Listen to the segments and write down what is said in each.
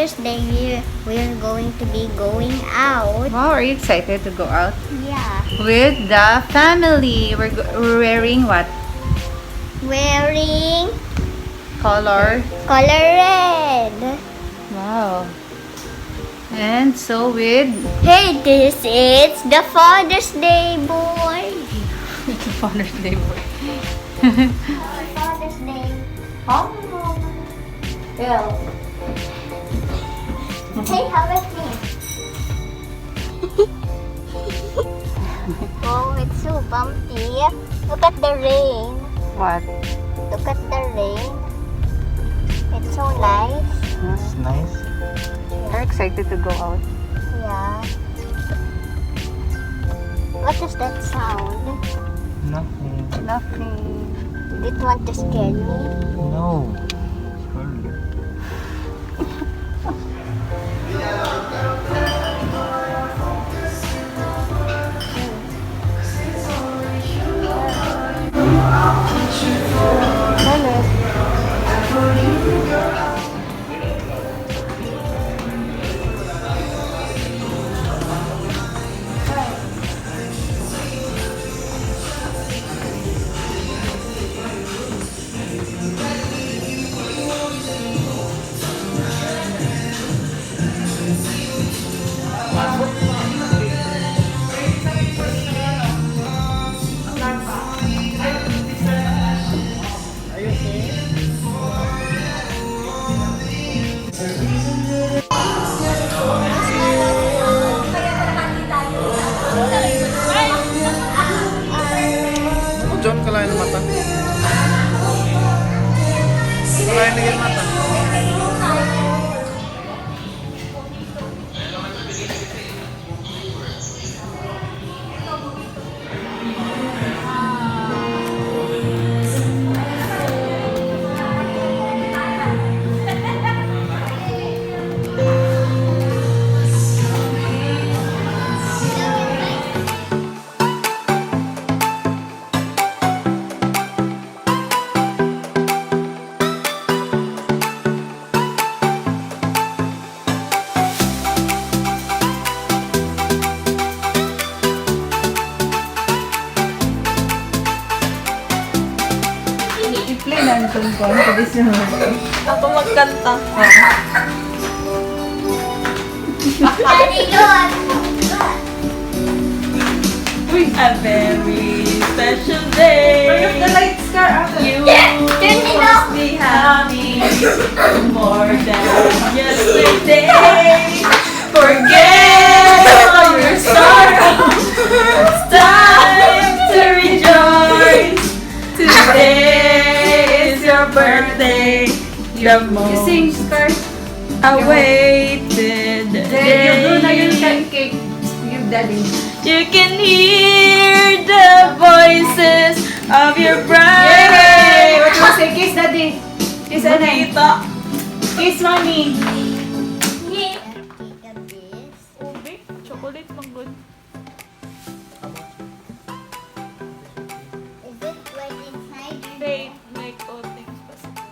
Father's Day, we're going to be going out. Wow, are you excited to go out? Yeah. With the family. We're wearing what? Wearing Color? color red. Wow. And so with Hey, this is the Father's Day, boy. Father's Day boy. Father's Day. Oh. Well. Hey, how about me? Oh, it's so bumpy. Look at the rain. What? Look at the rain. It's so nice. It's nice. Are you excited to go out? Yeah. What is that sound? Nothing. Nothing. Did you want to scare me? No. Sorry. John, kalahin ng mata. Kalahin ng mata. I-play natin ko to this morning. Ako magkanta. Daddy, look! A very special day. Turn off the lights, Car. You Turn it off! must be happy more than yesterday. Forget all your sorrow. It's time to rejoice. Today is your birthday. The You sing, most Car. awaited Then you do na yung day. cake. You daddy. You can hear the voices of your Yay! bride. What you say? Kiss daddy. Kiss Anay. Bonito. Kiss mommy. Yeah. Look at this. Ube, chocolate mang good. Is it right inside? They make all things possible.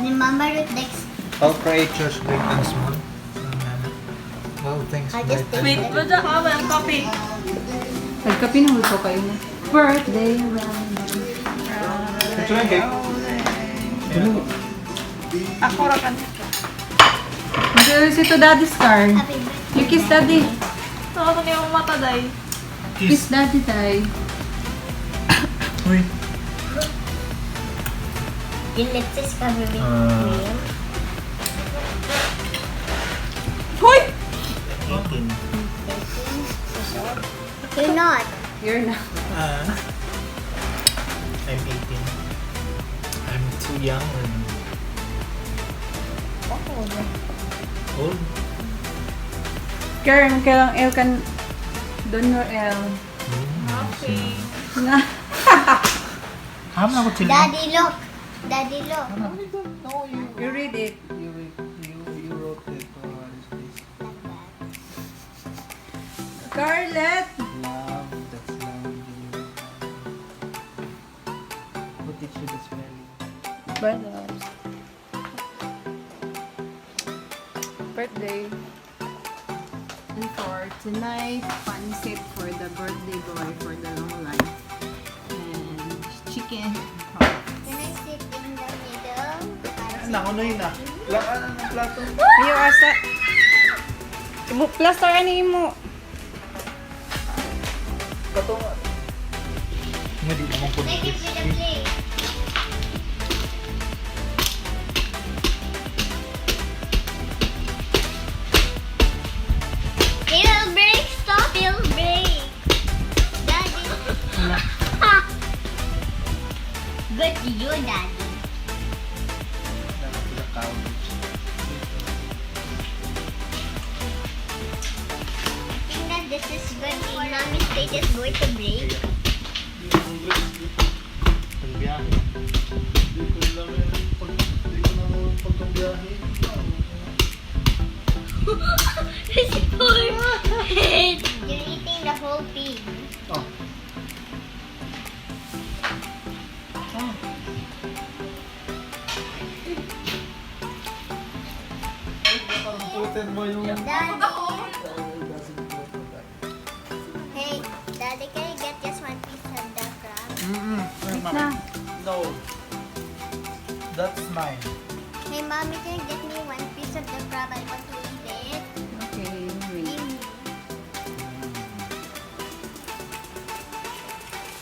Remember it next. All creatures great and small. All things I just great and Wait, ba dyan ka? Walang coffee. Nagkapinahul ko kayo na. Birthday round. Ito lang cake. Ako rakan. There's ito daddy's card. Happy birthday. You kiss daddy. Nakata niya ang mata, day. Kiss daddy, day. Uy. Your lips is covered with Ah. cream. Hoy! 18. You're not. You're not. I'm 18. I'm too young or old. Karen, kailang L kan... Doon your L. Okay. Nga. Hama ako sila. Daddy, look. Daddy, look. No, You read it. you wrote it. Scarlett! Love, that's love. Who teach you the spelling? Brothers. birthday. And for tonight, pancit for the birthday boy for the long life. And chicken. Can I sit in the middle? Nakunoy na. Lakan na ng plato. Ayo asa. Ibu plaster ani mo. Plato nga. Hindi naman po. Thank you for the plate. It'll break, stop, it'll break. Daddy. Ha! Good to you, Daddy. I think that this is good for Mommy's plate is going to break. Pagbiyahe. Hindi ko naman pagbiyahe. It's poor. You're eating the whole pig. Oh. Putin mo yung... Daddy. Hey, Daddy, can you get just one piece of the crab? Na. No. That's mine. Hey, Mommy, can you get me one piece of the crab? I want to eat it. Okay, wait. Give me.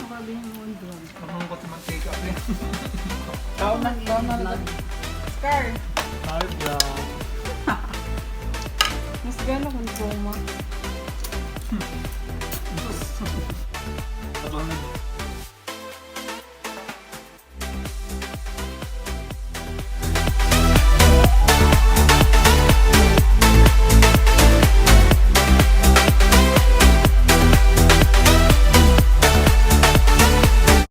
Sabi mo doon. Marunong ko mantika. Tao na. Scar. Hi, vlog. Mas gano'n kung tuma. Habang